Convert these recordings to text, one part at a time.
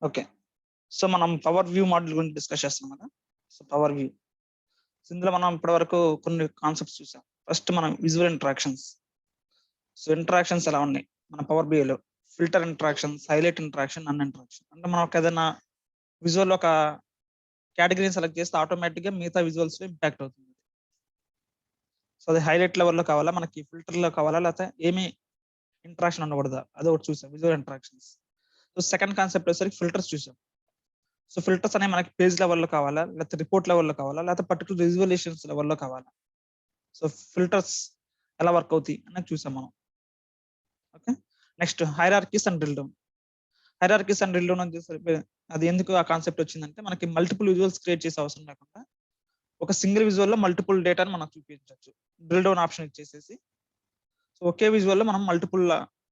Okay. So మనం power view module గురించి discuss చేస్తున్నాం కదా. సో పవర్ వ్యూ, ఇందులో మనం ఇప్పటివరకు కొన్ని కాన్సెప్ట్స్ చూసాం. ఫస్ట్ మనం విజువల్ ఇంటరాక్షన్స్. సో ఇంటరాక్షన్స్ ఎలా ఉన్నాయి మన పవర్ వ్యూలో? ఫిల్టర్ ఇంటరాక్షన్స్, హైలైట్ ఇంటరాక్షన్, అన్ ఇంటరాక్షన్. అంటే మనం ఏదైనా విజువల్ ఒక కేటగిరీని సెలెక్ట్ చేస్తే ఆటోమేటిక్గా మిగతా విజువల్స్ ఇంపాక్ట్ అవుతుంది. సో అది హైలైట్ లెవెల్లో కావాలా, మనకి ఫిల్టర్లో కావాలా, లేకపోతే ఏమీ ఇంటరాక్షన్ ఉండకూడదా, అది ఒకటి చూసాం visual interactions. So second concept వచ్చేసరికి ఫిల్టర్స్ చూసాం. సో ఫిల్టర్స్ అనేవి మనకి పేజ్ లెవెల్లో కావాలా, లేకపోతే రిపోర్ట్ లెవెల్లో కావాలా, లేకపోతే పర్టికులర్ విజువలేషన్స్ లెవెల్లో కావాలా. సో ఫిల్టర్స్ ఎలా వర్క్ అవుతాయి అనేది చూసాం మనం. Okay. Next hierarchies and drill down. Hierarchies and drill down వచ్చేసరికి అది ఎందుకు ఆ కాన్సెప్ట్ వచ్చిందంటే, మనకి మల్టిపుల్ విజువల్స్ క్రియేట్ చేసే అవసరం లేకుండా ఒక సింగిల్ విజువల్ లో మల్టిపుల్ డేటాను మనం చూపించవచ్చు. డ్రిల్ డౌన్ ఆప్షన్ ఇచ్చేసేసి సో ఒకే విజువల్ లో మనం మల్టిపుల్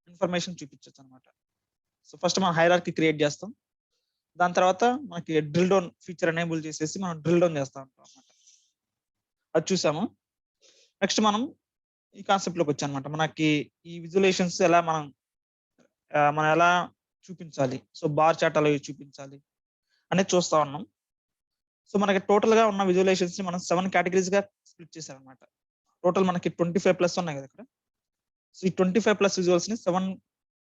ఇన్ఫర్మేషన్ చూపించవచ్చు అనమాట. సో ఫస్ట్ మనం హైరార్కీ క్రియేట్ చేస్తాం, దాని తర్వాత మనకి డ్రిల్ డౌన్ ఫీచర్ ఎనేబుల్ చేసేసి మనం డ్రిల్ డౌన్ చేస్తా ఉంటాం అనమాట. అది చూసాము. నెక్స్ట్ మనం ఈ కాన్సెప్ట్ లోకి వచ్చాం అనమాట. మనకి ఈ విజువలేషన్స్ ఎలా మనం ఎలా చూపించాలి, సో బార్ చార్ట్ అలా చూపించాలి అనేది చూస్తా ఉన్నాం. సో మనకి టోటల్ గా ఉన్న విజువలేషన్స్ ని మనం 7 కేటగిరీస్ గా స్ప్లిట్ చేసాం అనమాట. టోటల్ మనకి 25+ ఉన్నాయి కదా ఇక్కడ. సో ఈ 25+ విజువల్స్ ని 7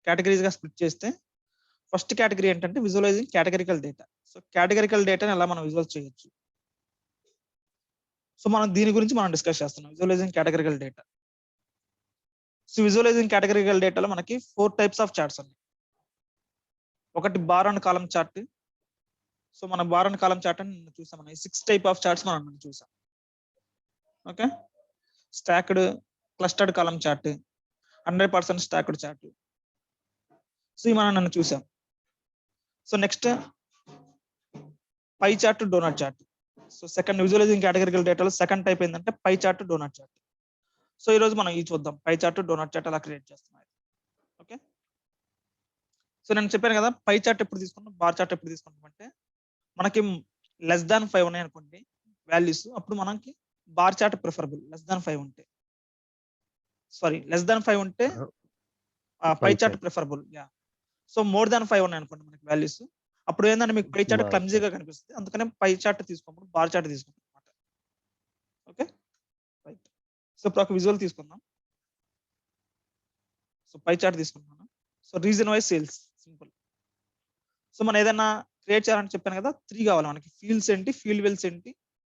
కేటగిరీస్ గా స్ప్లిట్ చేస్తే ఫస్ట్ కేటగిరీ ఏంటంటే visualising categorical data. So categorical డేటాని ఎలా మనం విజువల్ చేయొచ్చు, సో మనం దీని గురించి మనం డిస్కస్ చేస్తున్నాం. Visualizing categorical data. So visualizing categorical డేటాలో మనకి 4 టైప్స్ ఆఫ్ చార్ట్స్ ఉన్నాయి. ఒకటి bar and column chart. So మన బార్ అండ్ కాలం చార్ట్ అని చూసాం. మనం 6 టైప్ ఆఫ్ చార్ట్స్ మనం చూసాం. Okay. Stacked, clustered column chart, 100% stacked chart. So ఇవి మనం చూసాం. So next pie chart, donut chart. So second visualizing categorical డేటాలో సెకండ్ టైప్ ఏంటంటే pie chart, donut chart. So ఈ రోజు మనం ఇది చూద్దాం, పై చార్ట్, డోనట్ చార్ట్ ఎలా క్రియేట్ చేస్తున్నాయి. ఓకే. సో నేను చెప్పాను కదా, పై చార్ట్ ఎప్పుడు తీసుకుంటాం, బార్ చార్ట్ ఎప్పుడు తీసుకుంటాం అంటే మనకి <5 ఉన్నాయి అనుకోండి వాల్యూస్, అప్పుడు మనకి బార్ చార్ట్ ప్రిఫరబుల్. <5 ఉంటే, సారీ <5 ఉంటే pie chart preferable. Yeah. So more than 5 ఉన్నాయి అనుకోండి మనకి వాల్యూస్, అప్పుడు ఏంటంటే మీకు పై చార్ట్ క్లమ్జీగా కనిపిస్తుంది. అందుకనే పై చార్ట్ తీసుకున్నప్పుడు బార్ చార్ట్ తీసుకుంటాం అనమాట. Okay right. సో ఇప్పుడు ఒక విజువల్ తీసుకుందాం. సో పై చార్ట్ తీసుకుంటున్నాను. So reason wise sales, simple. So మనం ఏదైనా క్రియేట్ చేయాలని చెప్పాను కదా, 3 కావాలి మనకి. ఫీల్డ్స్ ఏంటి, ఫీల్డ్ వెల్స్ ఏంటి,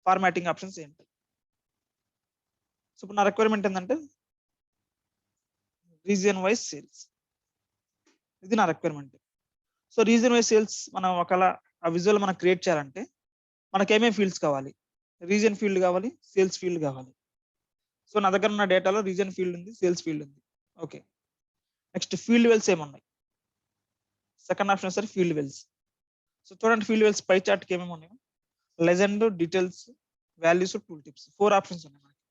ఫార్మాటింగ్ ఆప్షన్స్ ఏంటి. సో ఇప్పుడు నా రిక్వైర్మెంట్ ఏంటంటే రీజన్ వైజ్ సేల్స్, ఇది నా requirement. So reason wise sales మనం ఒకవేళ ఆ విజువల్ మనం క్రియేట్ చేయాలంటే మనకి ఏమేమి ఫీల్డ్స్ కావాలి? రీజన్ ఫీల్డ్ కావాలి, సేల్స్ ఫీల్డ్ కావాలి. సో నా దగ్గర ఉన్న డేటాలో రీజన్ ఫీల్డ్ ఉంది, సేల్స్ ఫీల్డ్ ఉంది. ఓకే. నెక్స్ట్ ఫీల్డ్ వెల్స్ ఏమున్నాయి? సెకండ్ ఆప్షన్ సరే ఫీల్డ్ వెల్స్. సో చూడండి ఫీల్డ్ వెల్స్ పై చార్ట్కి ఏమేమి ఉన్నాయో, legend, details, values, tool tips, 4 options ఉన్నాయి మనకి.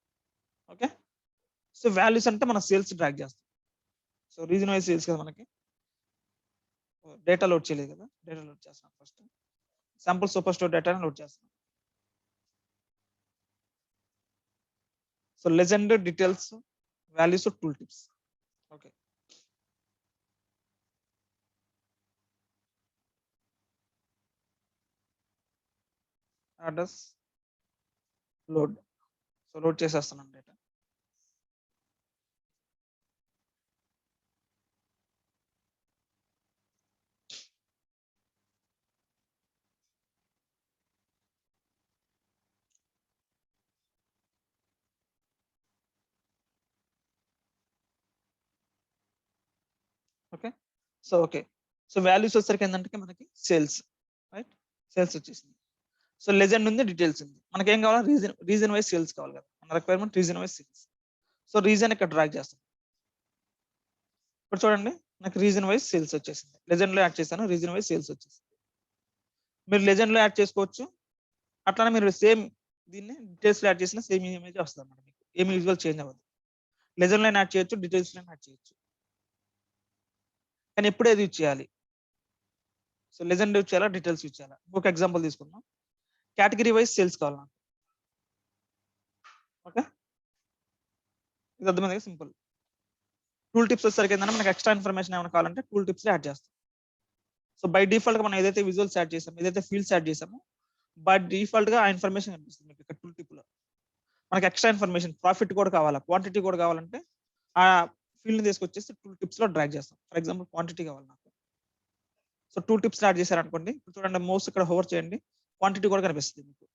ఓకే. సో వాల్యూస్ అంటే మన సేల్స్ డ్రాగ్ చేస్తాం. సో రీజన్ వైజ్ సేల్స్ కదా మనకి, డేటా లోడ్ చేయలేదు కదా, డేటా లోడ్ చేస్తాం. ఫస్ట్ శాంపుల్ సూపర్ స్టోర్ డేటాని లోడ్ చేస్తాం. So legend, details, values, tool tips. Okay. Address load. So load చేసేస్తున్నాను data. Okay. So okay. So values వచ్చేసరికి ఏంటంటే మనకి సేల్స్, రైట్, సేల్స్ వచ్చేసింది. సో లెజెండ్ ఉంది, డీటెయిల్స్ ఉంది. మనకి ఏం కావాలి? రీజన్ వైజ్ సేల్స్ కావాలి కదా, మన requirement reason wise sales. So reason ఇక్కడ డ్రాగ్ చేస్తాం. ఇప్పుడు చూడండి నాకు రీజన్ వైజ్ సేల్స్ వచ్చేసింది. లెజెండ్ లో యాడ్ చేశాను, రీజన్ వైజ్ సేల్స్ వచ్చేసింది. మీరు లెజెండ్ లో యాడ్ చేసుకోవచ్చు, అట్లానే మీరు సేమ్ దీన్ని డీటెయిల్స్ లో యాడ్ చేసిన సేమ్ ఇమేజ్ వస్తుంది అన్నమాట. మీకు ఏమి విజువల్ చేంజ్ అవ్వదు. లెజెండ్ లో యాడ్ చేయొచ్చు, డీటెయిల్స్ లో యాడ్ చేయొచ్చు, కానీ ఎప్పుడు ఏది యూజ్ చేయాలి? సో లెజెండ్ యూజ్ చేయాలా, డీటెయిల్స్ యూజ్ చేయాలా? ఒక ఎగ్జాంపుల్ తీసుకుందాం. కేటగిరీ వైజ్ సేల్స్ కావాలి నాకు. ఓకే. ఇది అర్థమైంది, సింపుల్. టూల్ టిప్స్ వచ్చేసరికి ఏంటంటే మనకి ఎక్స్ట్రా ఇన్ఫర్మేషన్ ఏమైనా కావాలంటే టూల్ టిప్స్ యాడ్ చేస్తాం. సో బై డిఫాల్ట్ గా మనం ఏదైతే విజువల్స్ యాడ్ చేసామో, ఏదైతే ఫీల్డ్స్ యాడ్ చేసామో బై డిఫాల్ట్ గా ఆ ఇన్ఫర్మేషన్ కనిపిస్తుంది మీకు ఇక్కడ టూల్ టిప్ లో. మనకి ఎక్స్ట్రా ఇన్ఫర్మేషన్, ప్రాఫిట్ కూడా కావాలా, క్వాంటిటీ కూడా కావాలంటే ఆ ఫీల్డ్ ని తీసుకొచ్చేసి టూల్ టిప్స్ లో డ్రాగ్ చేస్తాం. ఫర్ ఎగ్జాంపుల్ క్వాంటిటీ కావాలి నాకు. సో టూల్ టిప్స్ యాడ్ చేశారనుకోండి, ఇప్పుడు చూడండి మౌస్ ఇక్కడ హోవర్ చేయండి, క్వాంటిటీ కూడా కనిపిస్తుంది మీకు.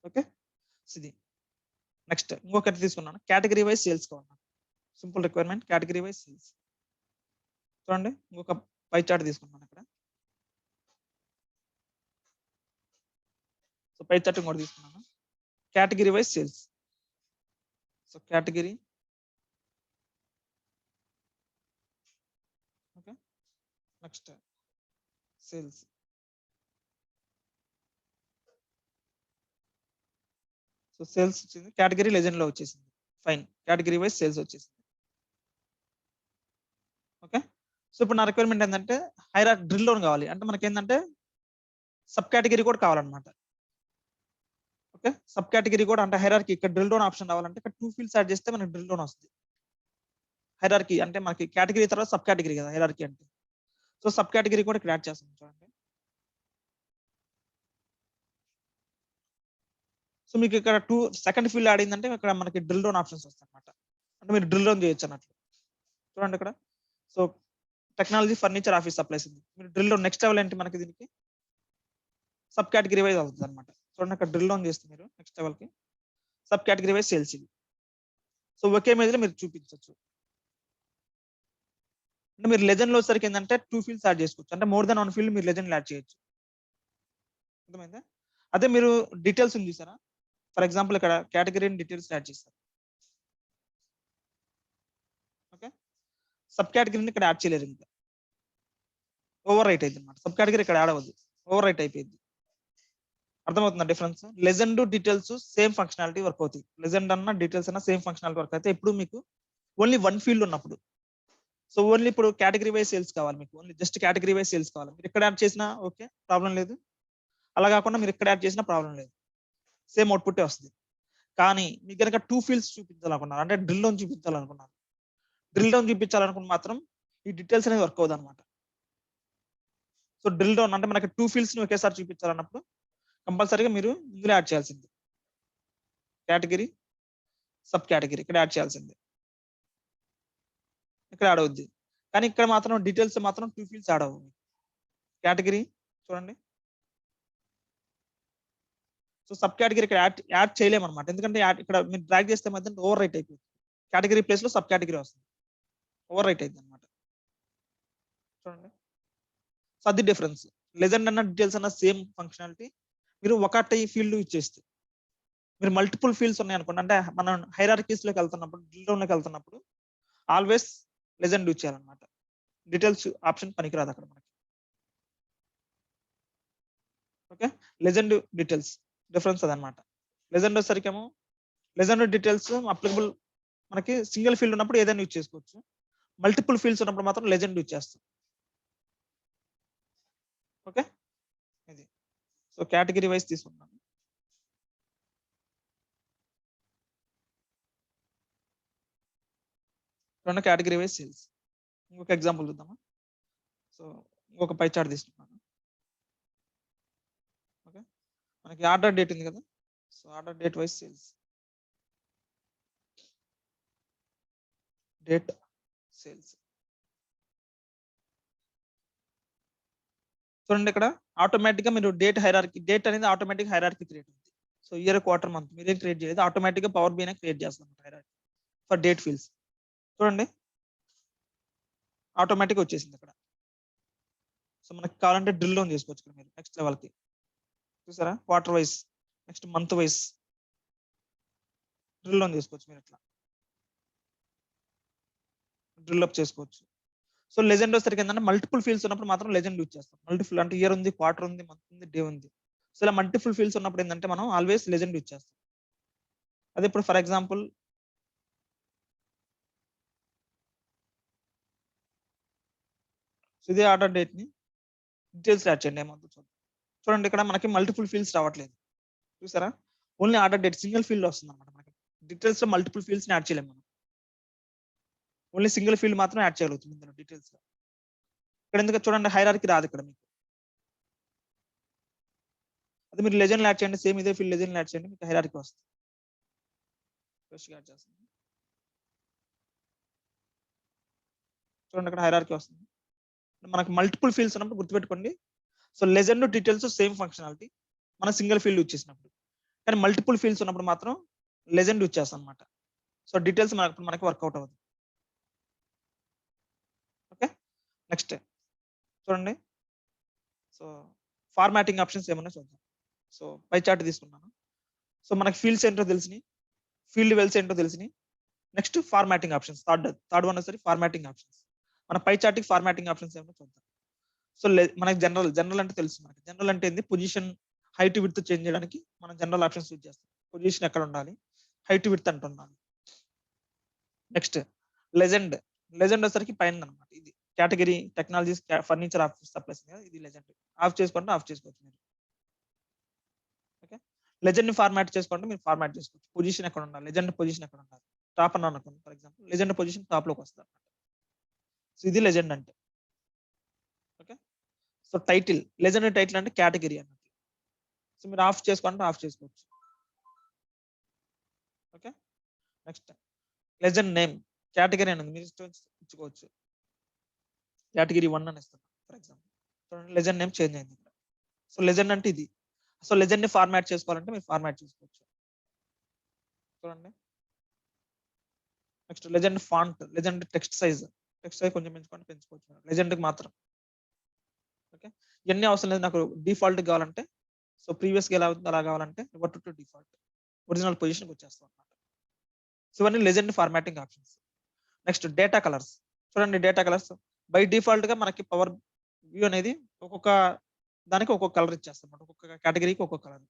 ఓకే, ఇది నెక్స్ట్ ఇంకొకటి తీసుకున్నాను, కేటగిరీ వైజ్ సేల్స్ కావాలి. Simple requirement, category wise sales. చూడండి ఇంకొక పై చార్ట్ తీసుకున్నాను ఇక్కడ. సో పై చార్ట్ కూడా తీసుకున్నాను, category wise sales. So category, okay, next sales. So sales వచ్చింది, కేటగిరీ లెజెండ్ లో వచ్చేసింది. ఫైన్, కేటగిరీ వైజ్ సేల్స్ వచ్చేసింది. ఓకే, సో ఇప్పుడు నా రిక్వైర్మెంట్ ఏంటంటే హైరార్క్ డ్రిల్ డౌన్ కావాలి, అంటే మనకి ఏంటంటే సబ్ కేటగిరీ కూడా కావాలన్నమాట. ఓకే, సబ్ కేటగిరీ కూడా అంటే హైరార్కీ, ఇక్కడ డ్రిల్ డౌన్ ఆప్షన్ రావాలంటే ఇక్కడ 2 ఫీల్డ్స్ యాడ్ చేస్తే మనకి డ్రిల్ డౌన్ వస్తుంది. హైరార్కీ అంటే మనకి కేటగిరీ తర్వాత సబ్ కేటగిరీ కదా హైరార్కీ అంటే. సో సబ్ కేటగిరీ కూడా ఇక్కడ యాడ్ చేస్తాం చూడండి. సో మీకు ఇక్కడ 2 సెకండ్ ఫీల్డ్ యాడ్ అయిందంటే ఇక్కడ మనకి డ్రిల్ డౌన్ ఆప్షన్స్ వస్తాయి అన్నమాట, అంటే మీరు డ్రిల్ డౌన్ చేయొచ్చు అన్నట్లు. చూడండి ఇక్కడ, so technology furniture office supplies ఉంది, మీరు డ్రిల్ డౌన్ నెక్స్ట్ లెవెల్ ఏంటి మనకి దీనికి సబ్ కేటగిరీ వైజ్ అవుతుంది అనమాట. చూడండి అక్కడ డ్రిల్ డౌన్ చేస్తే మీరు నెక్స్ట్ లెవెల్ కి సబ్ కేటగిరీ వైజ్ సేల్స్ ఇది. సో ఒకే ఇమేజ్ లో మీరు చూపించవచ్చు. అంటే మీరు లెజెండ్ లో వచ్చేసరికి ఏంటంటే 2 ఫీల్డ్స్ యాడ్ చేసుకోవచ్చు, అంటే మోర్ దెన్ 1 ఫీల్డ్ మీరు లెజెండ్ యాడ్ చేయొచ్చు. అర్థమైందా? అదే మీరు డీటెయిల్స్ ఉంది చూసారా, ఫర్ ఎగ్జాంపుల్ ఇక్కడ కేటగిరీ డీటెయిల్స్ యాడ్ చేస్తారు. ఓకే, సబ్ కేటగిరీని ఇక్కడ యాడ్ చేయలేరు, ఇంకా ఓవర్ రైట్ అయింది అనమాట. సబ్ కేటగిరీ ఇక్కడ యాడ్ అవ్వదు, ఓవర్ రైట్ అయిపోయింది. అర్థమవుతుందా difference? Legend details same functionality work అవుతాయి, లెజెండ్ అన్న డీటెయిల్స్ అన్న సేమ్ ఫంక్షనాలిటీ వర్క్ అయితే ఇప్పుడు మీకు ఓన్లీ 1 ఫీల్డ్ ఉన్నప్పుడు. సో ఓన్లీ ఇప్పుడు కేటగిరీ వైజ్ సేల్స్ కావాలి మీకు, only just category wise sales కావాలి, మీరు ఇక్కడ యాడ్ చేసినా ఓకే ప్రాబ్లం లేదు, అలా కాకుండా మీరు ఇక్కడ యాడ్ చేసినా ప్రాబ్లం లేదు, సేమ్ అవుట్పుట్ వస్తుంది. కానీ మీకు కనుక 2 ఫీల్డ్స్ చూపించాలనుకున్నారు, అంటే డ్రిల్ డౌన్ చూపించాలనుకున్నారు, డ్రిల్ డౌన్ చూపించాలనుకున్న మాత్రం ఈ డీటెయిల్స్ అనేది వర్క్ అవుతుంది అనమాట. సో డ్రిల్ డౌన్ అంటే మనకి 2 ఫీల్డ్స్ ని ఒకేసారి చూపించాలన్నప్పుడు కంపల్సరీగా మీరు ఇందులో యాడ్ చేయాల్సింది, కేటగిరీ సబ్ కేటగిరీ ఇక్కడ యాడ్ చేయాల్సింది, ఇక్కడ యాడ్ అవుద్ది. కానీ ఇక్కడ మాత్రం డీటెయిల్స్ మాత్రం 2 ఫీల్డ్స్ యాడ్ అవ్వవు. కేటగిరీ చూడండి, సో సబ్ కేటగిరీ ఇక్కడ యాడ్ చేయలేము అనమాట, ఎందుకంటే ఇక్కడ మీరు డ్రాగ్ చేస్తే మాత్రం ఓవర్ రైట్ అయిపోతుంది, కేటగిరీ ప్లేస్ లో సబ్ కేటగిరీ వస్తుంది, ఓవర్ రైట్ అయింది అనమాట. చూడండి, సో అది డిఫరెన్స్. లెజెండ్ అన్న డీటెయిల్స్ అన్న సేమ్ ఫంక్షనాలిటీ, మీరు ఒకటి ఫీల్డ్ యూజ్ చేస్తే, మీరు మల్టిపుల్ ఫీల్డ్స్ ఉన్నాయి అనుకోండి, అంటే మనం హైరార్కీస్ లోకి వెళ్తున్నప్పుడు, డ్రిల్ డౌన్ లోకి వెళ్తున్నప్పుడు ఆల్వేస్ లెజెండ్ యూజ్ చేయాలన్నమాట, డీటెయిల్స్ ఆప్షన్ పనికిరాదు అక్కడ మనకి. ఓకే, లెజెండ్ డీటెయిల్స్ డిఫరెన్స్ అదనమాట. లెజెండ్ వచ్చేసరికేమో లెజెండ్ డీటెయిల్స్ అప్లికబుల్ మనకి సింగిల్ ఫీల్డ్ ఉన్నప్పుడు ఏదైనా యూజ్ చేసుకోవచ్చు, మల్టిపుల్ ఫీల్డ్స్ ఉన్నప్పుడు మాత్రం లెజెండ్ యూజ్ చేస్తాం. ఓకే, ఇది సో కేటగిరీ వైజ్ తీసుకున్నాను. రెండు కేటగిరీ వైజ్ సేల్స్. ఇంకొక ఎగ్జాంపుల్ చూద్దామా. సో ఇంకొక పై చార్ట్ తీసుకున్నాను. ఓకే, మనకి ఆర్డర్ డేట్ ఉంది కదా, so order date wise sales, date sales. చూడండి ఇక్కడ ఆటోమేటిక్ గా మీరు డేట్ హైరార్కీ, డేట్ అనేది ఆటోమేటిక్ హైరార్కీ క్రియేట్ అవుతుంది. సో ఇయర్, క్వార్టర్, మంత్ మీరేం క్రియేట్ చేయలేదు, ఆటోమేటిక్ గా పవర్ బిఐ క్రియేట్ చేస్తాం హైరార్కీ ఫర్ డేట్ ఫీల్డ్స్. చూడండి ఆటోమేటిక్ వచ్చేసింది ఇక్కడ. సో మనకి కావాలంటే డ్రిల్ డౌన్ చేసుకోవచ్చు ఇక్కడ మీరు నెక్స్ట్ లెవెల్ కి. చూసారా, quarter wise, next month wise drill down చేసుకోవచ్చు మీరు, ఇట్లా డ్రిల్ అప్ చేసుకోవచ్చు. సో లెజెండ్ వచ్చేసరికి ఏంటంటే మల్టిపుల్ ఫీల్డ్స్ ఉన్నప్పుడు మాత్రం లెజెండ్ యూజ్ చేస్తాం. మల్టిపుల్ అంటే ఇయర్ ఉంది, క్వార్టర్ ఉంది, మంత్ ఉంది, డే ఉంది. సో ఇలా మల్టిపుల్ ఫీల్డ్స్ ఉన్నప్పుడు ఏంటంటే మనం ఆల్వేస్ లెజెండ్ యూజ్ చేస్తాం. అదే ఇప్పుడు ఫర్ ఎగ్జాంపుల్ ఇదే ఆర్డర్ డేట్ ని డీటెయిల్స్ యాడ్ చేయండి, ఏమవుతుందో చూద్దాం. చూడండి ఇక్కడ మనకి మల్టిపుల్ ఫీల్డ్స్ రావట్లేదు, చూసారా, only order date single field వస్తుంది అనమాట. మనకి డీటెయిల్స్ లో మల్టిపుల్ ఫీల్డ్స్ ని యాడ్ చేయలేము మనం, ఓన్లీ సింగిల్ ఫీల్డ్ మాత్రం యాడ్ చేయగలుగుతుంది ఇందులో డీటెయిల్స్ లో. ఇక్కడ ఎందుకు చూడండి హైరార్కీ రాదు ఇక్కడ మీకు. అది మీరు లెజెండ్ యాడ్ చేయండి, సేమ్ ఇదే ఫీల్డ్ లెజెండ్ యాడ్ చేయండి, మీకు హైరార్కీ వస్తుంది. ఫ్రెష్‌గా యాడ్ చేస్తాను. చూడండి అక్కడ హైరార్కీ వస్తుంది. మనకు మల్టిపుల్ ఫీల్డ్స్ ఉన్నప్పుడు గుర్తుపెట్టుకోండి. So legend details same functionality మన సింగిల్ ఫీల్డ్ యూజ్ చేసినప్పుడు. కానీ మల్టిపుల్ ఫీల్డ్స్ ఉన్నప్పుడు మాత్రం లెజెండ్ యూజ్ చేస్తాం అనమాట. సో డీటెయిల్స్ మనకి వర్కౌట్ అవ్వదు. ఓకే, నెక్స్ట్ చూడండి. సో ఫార్మాటింగ్ ఆప్షన్స్ ఏమన్నా చూద్దాం. సో పై చార్ట్ తీసుకున్నాను. సో మనకి ఫీల్డ్స్ ఏంటో తెలిసినాయి, ఫీల్డ్ వెల్స్ ఏంటో తెలిసినాయి. Next formatting options, third one సరి ఫార్మాటింగ్ ఆప్షన్స్. మన పై చార్ట్ కి ఫార్మాటింగ్ ఆప్షన్స్ ఏమన్నా చూద్దాం. సో మనకి జనరల్ అంటే తెలుసు. మనకి జనరల్ అంటే ఏంది, పొజిషన్ హైట్ విడ్త్ చేంజ్ చేయడానికి మనం జనరల్ ఆప్షన్స్ యూజ్ చేస్తాం. పొజిషన్ ఎక్కడ ఉండాలి, హైట్ విడ్త్ అంటూ ఉండాలి. నెక్స్ట్ లెజెండ్ వచ్చేసరికి పైన అనమాట. ఇది category technologies furniture office supplies, ఇది లెజెండ్. ఆఫ్ చేసుకుంటే ఆఫ్ చేసుకోవచ్చు మీరు. ఓకే, లెజెండ్ ని ఫార్మాట్ చేసుకుంటే మీరు ఫార్మాట్ చేసుకోవచ్చు. పొజిషన్ ఎక్కడ ఉండాలి, లెజెండ్ పొజిషన్ ఎక్కడ ఉండాలి, టాప్ అన్న అనుకోండి for example, legend position top లోకి వస్తుంది అనమాట. సో ఇది లెజెండ్ అంటే. Okay, so title, legend title అంటే కేటగిరీ అన్నట్టు. సో మీరు ఆఫ్ చేసుకుంటే ఆఫ్ చేసుకోవచ్చు. Okay, next legend name, category అనేది మీరు ఇచ్చుకోవచ్చు. కేటగిరీ 1 అని ఇస్తాను ఫర్ ఎగ్జాంపుల్. చూడండి లెజెండ్ నేమ్ చేంజ్ అయింది ఇక్కడ. సో లెజెండ్ అంటే ఇది. సో లెజెండ్ ని ఫార్మాట్ చేసుకోవాలంటే మీరు ఫార్మాట్ చేసుకోవచ్చు. చూడండి next legend font, legend text size కొంచెం పెంచుకోవచ్చు లెజెండ్ కి మాత్రం. ఓకే, ఇవన్నీ అవసరం లేదు. నాకు డిఫాల్ట్ కావాలంటే, సో ప్రీవియస్ గా ఎలా అవుతుందో అలా కావాలంటే revert to default, original position వచ్చేస్తాం అనమాట. సో ఇవన్నీ legend formatting options. Next data colours. చూడండి డేటా కలర్స్ బై డిఫాల్ట్ గా మనకి పవర్ వ్యూ అనేది ఒక్కొక్క దానికి ఒక్కొక్క కలర్ ఇచ్చేస్తాం అనమాట, ఒక్కొక్క కేటగిరీకి ఒక్కొక్క కలర్.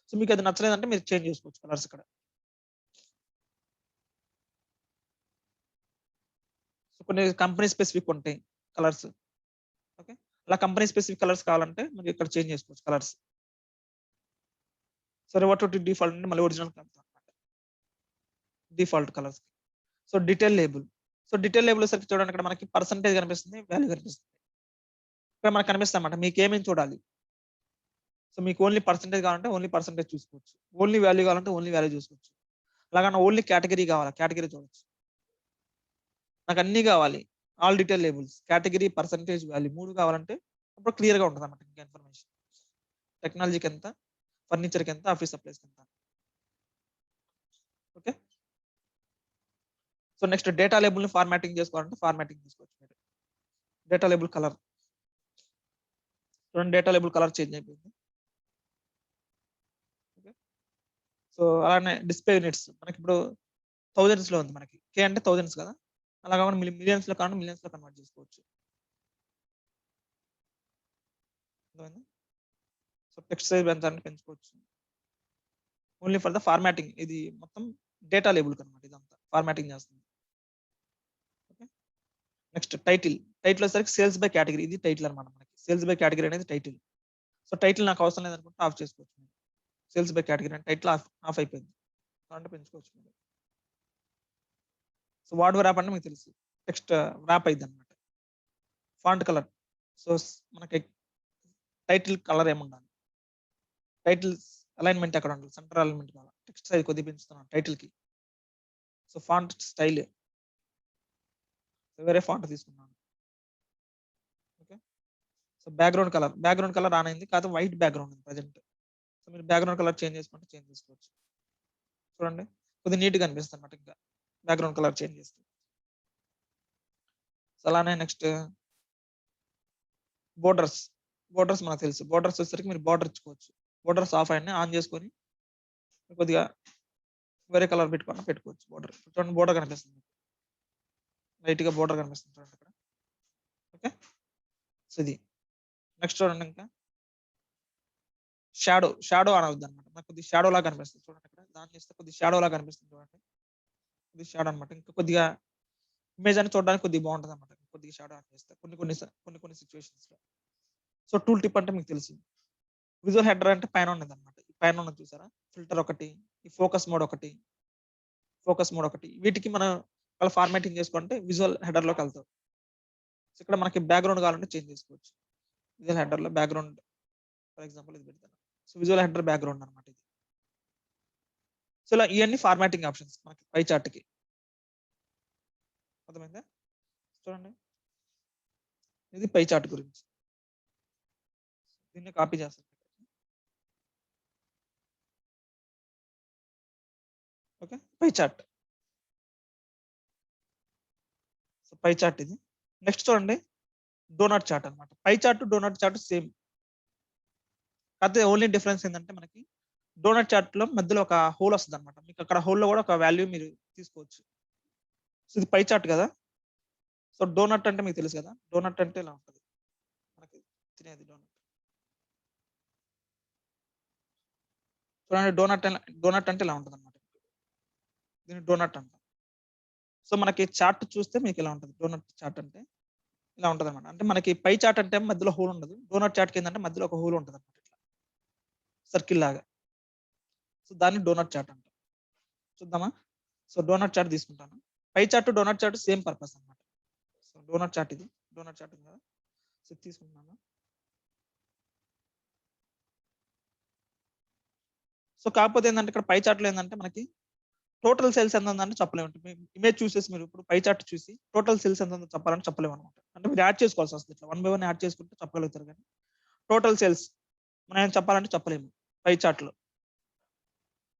సో మీకు అది నచ్చలేదంటే మీరు చేంజ్ చేసుకోవచ్చు కలర్స్ ఇక్కడ. సో కొన్ని కంపెనీ స్పెసిఫిక్ ఉంటాయి కలర్స్. ఓకే, అలా కంపెనీ స్పెసిఫిక్ కలర్స్ కావాలంటే మీరు ఇక్కడ చేంజ్ చేసుకోవచ్చు colours. So revert to default అంటే మళ్ళీ ఒరిజినల్ కలర్ అనమాట, default colours. So detail label. So detail label సరికి చూడండి ఇక్కడ మనకి పర్సంటేజ్ కనిపిస్తుంది, వాల్యూ కనిపిస్తుంది. ఇక్కడ మనకు కనిపిస్తుంది అనమాట మీకు ఏమేమి చూడాలి. సో మీకు ఓన్లీ పర్సంటేజ్ కావాలంటే ఓన్లీ పర్సంటేజ్ చూసుకోవచ్చు, ఓన్లీ వాల్యూ కావాలంటే ఓన్లీ వాల్యూ చూసుకోవచ్చు. అలాగన్నా ఓన్లీ కేటగిరీ కావాలా, కేటగిరీ చూడొచ్చు. నాకు అన్ని కావాలి, all detail labels, category, percentage, value 3 కావాలంటే అప్పుడు క్లియర్ గా ఉంటుంది అనమాట ఇంకా ఇన్ఫర్మేషన్. టెక్నాలజీకి ఎంత, ఫర్నిచర్కి ఎంత, ఆఫీస్ సప్లైస్కి ఎంత. Okay, so next data label ని ఫార్మాటింగ్ చేసుకోవాలంటే ఫార్మాటింగ్ చేసుకోవచ్చు మీరు. డేటా లేబుల్ కలర్ చూడండి, డేటా లేబుల్ కలర్ చేంజ్ అయిపోయింది. ఓకే, సో అలానే డిస్ప్లే యూనిట్స్ మనకి ఇప్పుడు థౌజండ్స్ లో ఉంది, మనకి కే అంటే థౌజండ్స్ కదా, అలా కాకుండా మిలియన్స్ లో కాకుండా మిలియన్స్ లో కన్వర్ట్ చేసుకోవచ్చు. సో టెక్స్ట్ సైజ్ పెంచుకోవచ్చు ఓన్లీ ఫర్ ద ఫార్మాటింగ్. ఇది మొత్తం డేటా లేబుల్ అనమాట, ఇదంతా ఫార్మాటింగ్ చేస్తుంది. ఓకే, నెక్స్ట్ టైటిల్ వచ్చేసరికి సేల్స్ బై కేటగిరీ, ఇది టైటిల్ అనమాట. మనకి సేల్స్ బై కేటగిరీ అనేది టైటిల్. సో టైటిల్ నాకు అవసరం లేదనుకుంటే ఆఫ్ చేసుకోవచ్చు. సేల్స్ బై కేటగిరీ అంటే టైటిల్ ఆఫ్ అయిపోయింది అంటే పెంచుకోవచ్చు. సో వార్డ్ ర్యాప్ అంటే మీకు తెలుసు, టెక్స్ట్ ర్యాప్ అయింది అనమాట. ఫాంట్ కలర్, సో మనకి టైటిల్ కలర్ ఏముండాలి, టైటిల్ అలైన్మెంట్ ఎక్కడ ఉండాలి, సెంటర్ అలైన్మెంట్ కావాలి. టెక్స్ట్ సైజ్ కొద్దిగా పెంచుతున్నాను టైటిల్ కి. సో ఫాంట్ స్టైల్ వేరే ఫాంట్ తీసుకున్నాను. Okay, so background colour on అయింది, కాదు వైట్ బ్యాక్గ్రౌండ్ ఉంది ప్రజెంట్. సో మీరు బ్యాక్గ్రౌండ్ కలర్ చేంజ్ చేసుకుంటే చేంజ్ చేసుకోవచ్చు. చూడండి కొద్దిగా నీట్గా అనిపిస్తుంది అన్నమాట ఇంకా బ్యాక్గ్రౌండ్ కలర్ చేంజ్ చేస్తే. సో అలానే నెక్స్ట్ బోర్డర్స్ మనకు తెలుసు. బోర్డర్స్ వచ్చేసరికి మీరు బోర్డర్ ఇచ్చుకోవచ్చు. బోర్డర్స్ ఆఫ్ అయినా ఆన్ చేసుకొని కొద్దిగా వేరే కలర్ పెట్టుకోవచ్చు. బోర్డర్ చూడండి, బోర్డర్ కనిపిస్తుంది, లైట్ గా బోర్డర్ కనిపిస్తుంది చూడండి ఇక్కడ. ఓకే, సో ఇది నెక్స్ట్ చూడండి ఇంకా షాడో ఆన్ అవుద్ది అనమాట. నాకు కొద్దిగా షాడో లాగా కనిపిస్తుంది చూడండి ఇక్కడ. దాన్ని చేస్తే కొద్దిగా షాడో లాగా కనిపిస్తుంది చూడండి, కొద్దిగా షాడో అనమాట. ఇంకా కొద్దిగా ఇమేజ్ అని చూడడానికి కొద్దిగా బాగుంటుంది అనమాట కొద్దిగా షాడో ఆన్ చేస్తే కొన్ని సిచ్యువేషన్స్ లో. సో టూల్ టిప్ అంటే మీకు తెలుసు, విజువల్ హెడర్ అంటే పైన ఉన్నది అనమాట. పైన ఉన్నది చూసారా, ఫిల్టర్ ఒకటి, ఈ ఫోకస్ మోడ్ ఒకటి, వీటికి మనం ఫార్మాటింగ్ చేసుకుంటే విజువల్ హెడర్ లోకి వెళ్తాం. ఇక్కడ మనకి బ్యాక్గ్రౌండ్ కావాలంటే చేంజ్ చేసుకోవచ్చు. విజువల్ హెడర్ లో బ్యాక్గ్రౌండ్ ఫర్ ఎగ్జాంపుల్ ఇది పెడతాను. సో విజువల్ హెడర్ బ్యాక్గ్రౌండ్ అనమాట ఇది. సో ఇలా ఇవన్నీ ఫార్మాటింగ్ ఆప్షన్స్ మనకి పై చార్ట్ కి. అర్థమైందా? చూడండి, ఇది పై చార్ట్ గురించి. దీన్ని కాపీ చేస్తాను. Okay, pie chart. So pie chart ఇది. నెక్స్ట్ చూడండి, డోనట్ చార్ట్ అనమాట. Pie chart donut chart same, కాకపోతే ఓన్లీ డిఫరెన్స్ ఏంటంటే మనకి డోనట్ చార్ట్ లో మధ్యలో ఒక హోల్ వస్తుంది అనమాట. మీకు అక్కడ హోల్ లో కూడా ఒక వాల్యూ మీరు తీసుకోవచ్చు. సో ఇది పై చార్ట్ కదా. సో డోనట్ అంటే మీకు తెలుసు కదా, డోనట్ అంటే ఇలా ఉంటుంది మనకి తినేది డోనట్. చూడండి, డోనట్ అంటే ఇలా ఉంటుంది అనమాట. దీన్ని డోనట్ అంటాం. సో మనకి చార్ట్ చూస్తే మీకు ఇలా ఉంటుంది. డోనట్ చార్ట్ అంటే ఇలా ఉంటుంది అనమాట. అంటే మనకి పై చార్ట్ అంటే మధ్యలో హోల్ ఉండదు. డోనట్ చార్ట్ ఏంటంటే మధ్యలో ఒక హోల్ ఉంటుంది అనమాట, ఇట్లా సర్కిల్ లాగా. సో దాన్ని డోనట్ చార్ట్ అంటాం. చూద్దామా? సో డోనట్ చార్ట్ తీసుకుంటాను. Pie chart donut chart same purpose అనమాట. సో డోనట్ చార్ట్ ఇది, డోనట్ చార్ట్ కదా. సో తీసుకుంటున్నాను. సో కాకపోతే ఏంటంటే ఇక్కడ పై చార్ట్ లో ఏంటంటే మనకి టోటల్ సేల్స్ ఎంత ఉందంటే చెప్పలేము. ఇమేజ్ చూసేసి మీరు ఇప్పుడు పై చార్ట్ చూసి టోటల్ సేల్స్ ఎంత ఉందో చెప్పాలని చెప్పలేము అనమాట. అంటే మీరు యాడ్ చేసుకోవాల్సి వస్తుంది. ఇట్లా 1 by 1 యాడ్ చేసుకుంటే చెప్పగలుగుతారు, కానీ టోటల్ సేల్స్ మనం చెప్పాలంటే చెప్పలేము పై చార్ట్ లో.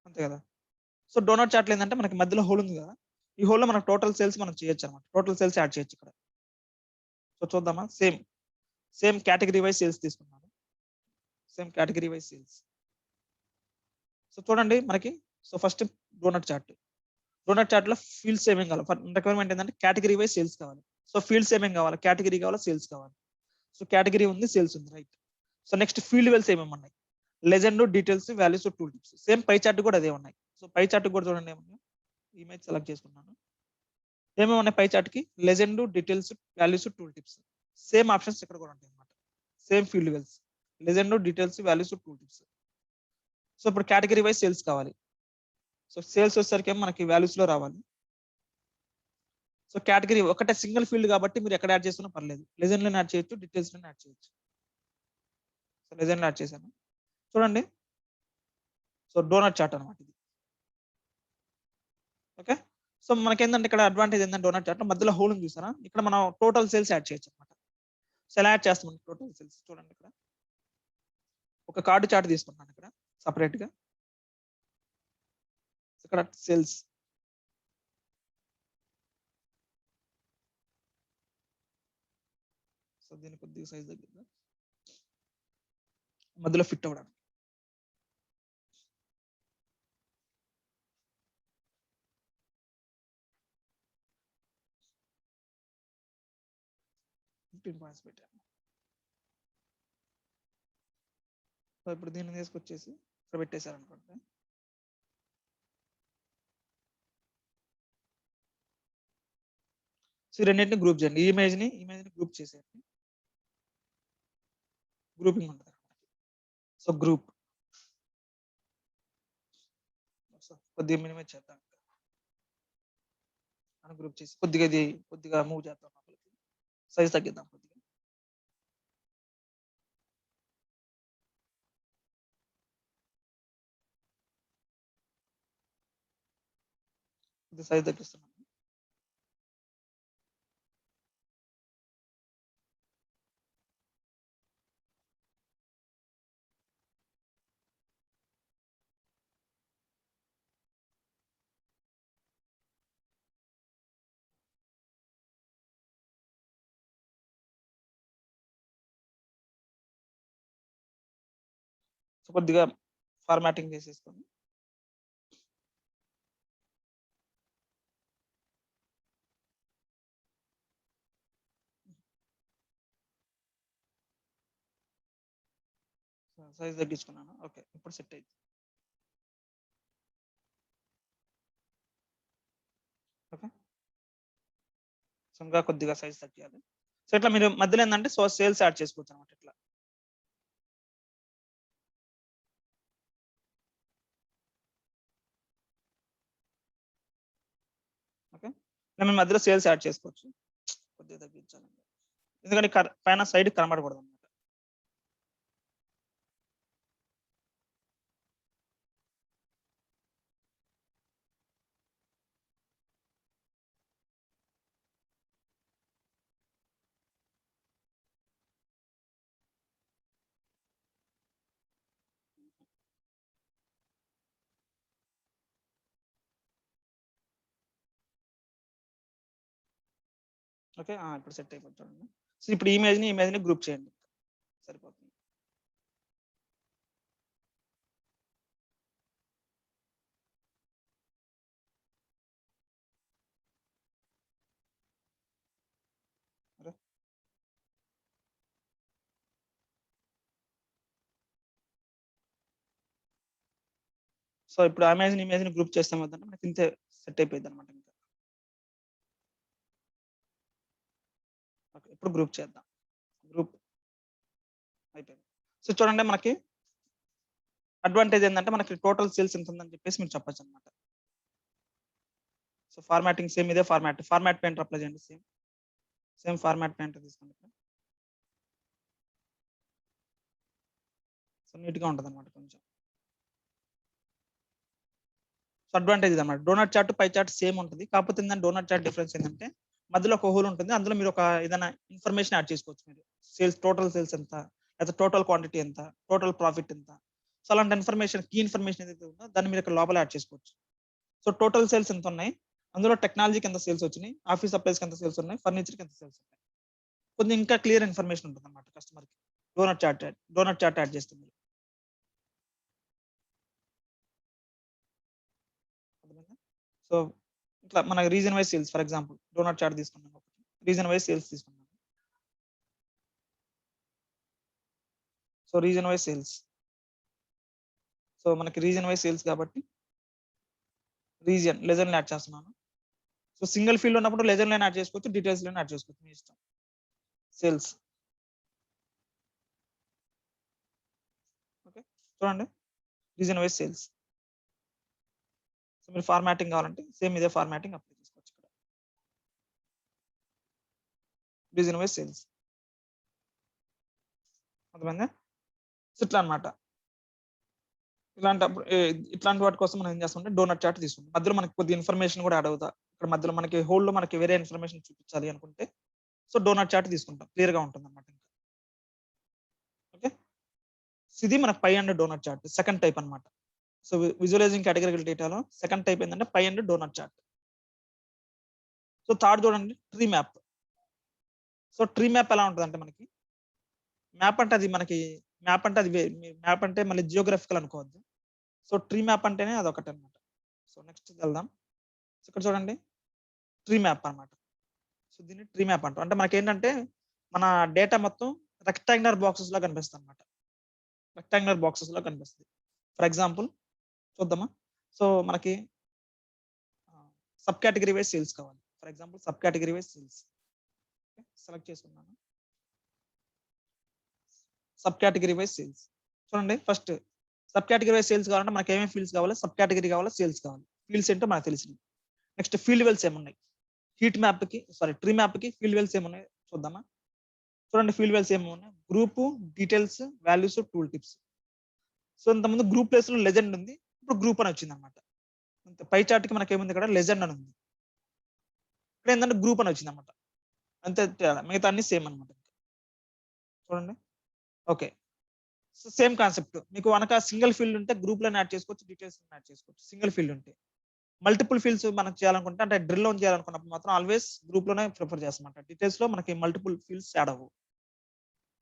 అంతే కదా. సో డోనట్ చార్ట్ ఏంటంటే మనకి మధ్యలో హోల్ ఉంది కదా, ఈ హోల్ లో మనకు టోటల్ సేల్స్ మనం చేయొచ్చు అనమాట. టోటల్ సేల్స్ యాడ్ చేయొచ్చు ఇక్కడ. సో చూద్దామా? సేమ్ కేటగిరీ వైజ్ సేల్స్ తీసుకున్నాను. Same category wise sales. So చూడండి మనకి, so first donut chart. Donut chart లో ఫీల్డ్స్ ఏమేం కావాలి? రిక్వైర్మెంట్ ఏంటంటే కేటగిరీ వైజ్ సేల్స్ కావాలి. సో ఫీల్డ్స్ ఏమేం కావాలి? కేటగిరీ కావాలి, సేల్స్ కావాలి. సో కేటగిరీ ఉంది, సేల్స్ ఉంది, right. So next field wells ఏమేమి ఉన్నాయి? Legend, details, values, tool tips. Same pie chart కూడా అదే ఉన్నాయి. సో పై చార్ట్ కూడా చూడండి ఏమన్నా. ఇమేజ్ సెలెక్ట్ చేసుకున్నాను. ఏమేమి ఉన్నాయి పై చార్ట్ కి? Legend, details, values, tool tips. Same options ఇక్కడ కూడా ఉంటాయి అనమాట. Same field wells, legend, details, values, tool tips. So ఇప్పుడు కేటగిరీ వైజ్ సేల్స్ కావాలి. సో సేల్స్ వచ్చేసరికి మనకి వాల్యూస్ లో రావాలి. సో కేటగిరీ ఒకటే సింగిల్ ఫీల్డ్ కాబట్టి మీరు ఎక్కడ యాడ్ చేస్తున్నా పర్లేదు. లెజెండ్ లో యాడ్ చేయొచ్చు, డీటెయిల్స్ లో యాడ్ చేయొచ్చు. సో లెజెండ్ యాడ్ చేశాను. చూడండి, సో డోనట్ చార్ట్ అనమాట ఇది. ఓకే. సో మనకేంటంటే ఇక్కడ అడ్వాంటేజ్ ఏంటంటే డోనట్ చార్ట్ మధ్యలో హోల్ ఉంది చూసారా, ఇక్కడ మనం టోటల్ సేల్స్ యాడ్ చేయొచ్చు అనమాట. సో ఎలా యాడ్ చేస్తాం టోటల్ సేల్స్? చూడండి, ఇక్కడ ఒక కార్డు చార్ట్ తీసుకుంటున్నాను ఇక్కడ సపరేట్ గా. ఇక్కడ సేల్స్, సో దీన్ని కొద్దిగా సైజ్ తగ్గిద్దాం మధ్యలో ఫిట్ అవ్వడానికి. పాయింట్స్ పెట్టాను. సో ఇప్పుడు దీన్ని తీసుకొచ్చేసి ఇక్కడ పెట్టేశారు అనుకోండి. సో రెండింటిని గ్రూప్ చేయండి. ఈ ఇమేజ్ ని గ్రూప్ చేసేయండి. గ్రూపింగ్ ఉంటుంది. సో గ్రూప్, కొద్దిగా మినిమైజ్ చేద్దాం. గ్రూప్ చేసి కొద్దిగా ఇది కొద్దిగా మూవ్ చేద్దాం. సైజ్ తగ్గిద్దాం కొద్దిగా. ఇది సైజ్ తగ్గిస్తున్నాం. సో కొద్దిగా ఫార్మాటింగ్ చేసేసుకొని సైజ్ తగ్గించుకున్నాను. ఓకే, ఇప్పుడు సెట్ అయింది. ఓకే, సో ఇంకా కొద్దిగా సైజ్ తగ్గాలి. సో ఇట్లా మీరు మధ్యలో ఏంటంటే సో సేల్స్ యాడ్ చేసుకోవచ్చు అనమాట. ఇట్లా ఓకే, మేము మధ్యలో సేల్స్ యాడ్ చేసుకోవచ్చు. కొద్దిగా తగ్గించాలండి. ఎందుకంటే పైన సైడ్ కనబడకూడదు అనమాట. ఓకే. ఇప్పుడు సెట్ అయిపోతుంది చూడండి. సో ఇప్పుడు ఇమేజ్‌ని గ్రూప్ చేయండి. సరిపోతుంది. ఓకే. సో ఇప్పుడు ఇమేజ్‌ని గ్రూప్ చేస్తాం కదంటే మనకి ఇంతే సెట్ అయిపోయిద్దనమాట ఇంకా. ఓకే. ఇప్పుడు గ్రూప్ చేద్దాం. గ్రూప్ అయిపోయింది. సో చూడండి మనకి అడ్వాంటేజ్ ఏందంటే మనకి టోటల్ సేల్స్ ఎంత ఉందని చెప్పేసి మీరు చెప్పొచ్చనమాట. సో ఫార్మాటింగ్ సేమ్ ఇదే ఫార్మాట్. ఫార్మాట్ పెయింటర్ అప్లై చేయండి సేమ్. సేమ్ ఫార్మాట్ పెయింటర్ తీసుకోండి ఇక్కడ. సో నీట్‌గా ఉంటదనమాట కొంచెం. సో అడ్వాంటేజ్ ఇదన్నమాట. Donut chart, pie chart same ఉంటది. కాకపోతే ఏందంటే డోనట్ చార్ట్ డిఫరెన్స్ ఏందంటే మధ్యలో ఒక హోల్ ఉంటుంది. అందులో మీరు ఒక ఏదైనా ఇన్ఫర్మేషన్ యాడ్ చేసుకోవచ్చు మీరు. టోటల్ సేల్స్ ఎంత? లేకపోతే టోటల్ క్వాంటిటీ ఎంత? టోటల్ ప్రాఫిట్ ఎంత? సో అలాంటి ఇన్ఫర్మేషన్, కీ ఇన్ఫర్మేషన్ ఏదైతే ఉందో దాన్ని మీరు ఇక్కడ లోపల యాడ్ చేసుకోవచ్చు. సో టోటల్ సేల్స్ ఎంత ఉన్నాయి? అందులో టెక్నాలజీకి ఎంత సేల్స్ వచ్చినాయి? ఆఫీస్ సప్లైస్‌కి ఎంత సేల్స్ ఉన్నాయి? ఫర్నిచర్‌కి ఎంత సేల్స్ ఉన్నాయి? కొంచెం ఇంకా క్లియర్ ఇన్ఫర్మేషన్ ఉంటదన్నమాట కస్టమర్‌కి. డోనట్ చార్ట్ యాడ్ చేస్తే మీరు. అర్థమైందా? సో ఇట్లా మన region wise sales for example donut chart తీసుకున్నాం ఒకటి. రీజన్ వైస్ సేల్స్ తీసుకున్నాం. So region wise sales. So మనకి రీజన్ వైస్ సేల్స్ కాబట్టి లెజర్‌ని యాడ్ చేస్తున్నాను. సో సింగిల్ ఫీల్డ్ ఉన్నప్పుడు లెజర్‌లోనే యాడ్ చేసుకోవచ్చు. డీటెయిల్స్‌లోనే యాడ్ చేసుకోవచ్చు మీ ఇష్టం. సేల్స్. ఓకే. చూడండి. Region wise sales. సో మీరు ఫార్మాటింగ్ కావాలంటే సేమ్ ఇదే ఫార్మాటింగ్ అప్లై చేసుకోవచ్చు ఇక్కడ. Region wise sales. అర్థమైందా? సో ఇట్లా అన్నమాట. ఇట్లాంటి వాటి కోసం మనం ఏం చేస్తామంటే డోనట్ చార్ట్ తీసుకుంటాం. మధ్యలో మనకి కొద్దిగా ఇన్ఫర్మేషన్ కూడా యాడ్ అవుతా. ఇక్కడ మధ్యలో మనకి హోల్‌లో మనకి వేరే ఇన్ఫర్మేషన్ చూపించాలి అనుకుంటే సో డోనట్ చార్ట్ తీసుకుంటాం. క్లియర్‌గా ఉంటుందన్నమాట ఇంకా. ఓకే. సో ఇది మనకు pie and donut chart second type అన్నమాట. సో విజువలైజింగ్ కేటగరికల్ డేటాలో సెకండ్ టైప్ ఏంటంటే pie and donut chart. So third చూడండి tree map. So tree map ఎలా ఉంటదంటే మనకి మ్యాప్ అంటే అది మనకి మ్యాప్ అంటే అది మ్యాప్ అంటే మళ్ళీ జియోగ్రాఫికల్ అనుకోవద్దు. సో ట్రీ మ్యాప్ అంటేనే అదొకటన్నమాట. సో నెక్స్ట్ వెళ్దాం. సో ఇక్కడ చూడండి ట్రీ మ్యాప్ అన్నమాట. సో దీన్ని ట్రీ మ్యాప్ అంటాం. అంటే మనకేంటంటే మన డేటా మొత్తం రెక్టాంగులర్ బాక్సెస్‌లో కనిపిస్తదన్నమాట. రెక్టాంగులర్ బాక్సెస్‌లో కనిపిస్తది. ఫర్ ఎగ్జాంపుల్ చూద్దామా? సో మనకి సబ్ కేటగరీ వైస్ సేల్స్ కావాలి. For example sub category wise sales. Select చేసుకున్నాను. Sub category wise sales. చూడండి first sub category wise sales కావాలంటే మనకి ఏమేమి ఫీల్డ్స్ కావాలి? సబ్ కేటగరీ కావాలా? సేల్స్ కావాలి. ఫీల్డ్స్ ఏంటో మనకు తెలిసినయి. నెక్స్ట్ ఫీల్డ్ వెల్స్ ఏమున్నాయి? ట్రీ మ్యాప్‌కి ఫీల్డ్ వెల్స్ ఏమున్నాయి చూద్దామా? చూడండి ఫీల్డ్ వెల్స్ ఏమున్నాయి? Group, details, values, tool tips. So ఇంతకుముందు గ్రూప్ ప్లేస్‌లో లెజెండ్ ఉంది. ఇప్పుడు గ్రూప్ అని వచ్చిందన్నమాట. పై చార్ట్‌కి మనకేముంది ఇక్కడ లెజెండ్ అని ఉంది. ఇక్కడ ఏందంటే గ్రూప్ అని వచ్చిందన్నమాట. అంతే తేడా. మిగతా అన్ని సేమ్ అన్నమాట. చూడండి. ఓకే. So same concept. మీకు గనక సింగిల్ ఫీల్డ్ ఉంటే గ్రూప్‌లోనే యాడ్ చేసుకోవచ్చు. డీటెయిల్స్‌లోనే యాడ్ చేసుకోవచ్చు. సింగిల్ ఫీల్డ్ ఉంటే. మల్టిపుల్ ఫీల్డ్స్ మనం చేయాలనుకుంటే అంటే డ్రిల్ ఆన్ చేయాలనుకున్నప్పుడు మాత్రం ఆల్‌వేస్ గ్రూప్‌లోనే ప్రిఫర్ చేస్తామన్నమాట. డీటెయిల్స్‌లో మనకి మల్టిపుల్ ఫీల్డ్స్ యాడ్ అవ్వవు.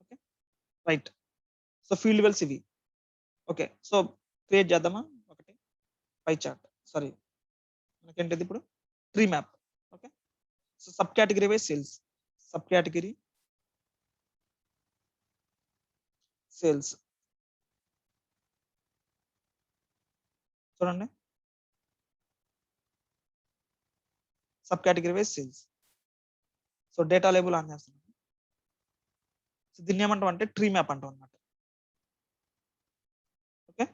Okay. Right. So field wells ఇవి. ఓకే. సో క్రియేట్ చేద్దామా? ఒకటి పై చార్ట్. సారీ. మనకేంటిది ఇప్పుడు tree map. Okay. So sub category wise sales. Sub category sales. చూడండి. Sub category wise sales. So data label on చేస్తున్నాను. So దీన్ని ఏమంటాం అంటే ట్రీ మ్యాప్ అంటాం అన్నమాట. ఓకే.